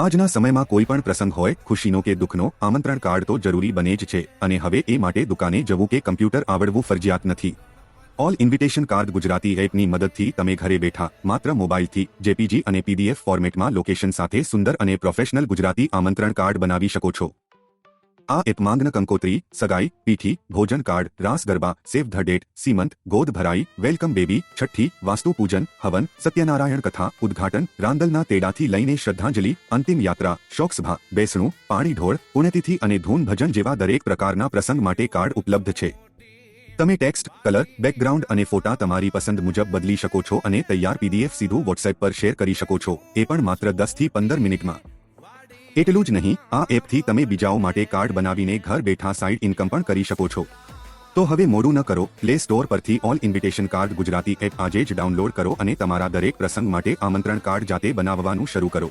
આજના સમયમાં કોઈ પણ પ્રસંગ હોય, ખુશીનો કે દુઃખનો, આમંત્રણ કાર્ડ તો જરૂરી બને જ છે અને હવે એ માટે દુકાને જવું કે કમ્પ્યુટર આવડવું ફરજિયાત નથી। ઓલ ઇન્વિટેશન કાર્ડ ગુજરાતી એપની મદદથી તમે ઘરે બેઠા માત્ર મોબાઈલથી જેપીજી અને પીડીએફ ફોર્મેટમાં લોકેશન સાથે સુંદર અને પ્રોફેશનલ ગુજરાતી આમંત્રણ કાર્ડ બનાવી શકો છો। આ એપ માંગન કંકોત્રી, સગાઈ, પીઠી, ભોજન card, raas garba, save the date, સીમંત, ગોદ ભરાઈ, વેલકમ બેબી, છઠ્ઠી, વાસ્તુ પૂજન, હવન, સત્યનારાયણ કથા, ઉદ્ઘાટન, રાંદલના તેડાથી લઈને શ્રદ્ધાંજલિ, અંતિમ યાત્રા, શોકસભા, બેસણું, પાણી ઢોળ, પુણ્યતિથિ અને ધૂન ભજન જેવા દરેક પ્રકારના પ્રસંગ માટે કાર્ડ ઉપલબ્ધ છે। તમે ટેક્સ્ટ, કલર, બેકગ્રાઉન્ડ અને ફોટા તમારી પસંદ મુજબ બદલી શકો છો અને તૈયાર પીડીએફ સીધું વોટ્સએપ પર શેર કરી શકો છો, એ પણ માત્ર 10 થી 15 મિનિટમાં। એટલું જ નહીં, આ એપથી તમે બીજાઓ માટે કાર્ડ બનાવીને ઘર બેઠા સાઇડ ઇન્કમ પણ કરી શકો છો। તો હવે મોડું ન કરો, પ્લે સ્ટોર પરથી all invitation card Gujarati app આજે જ ડાઉનલોડ કરો અને તમારા દરેક પ્રસંગ માટે આમંત્રણ કાર્ડ જાતે બનાવવાનું શરૂ કરો।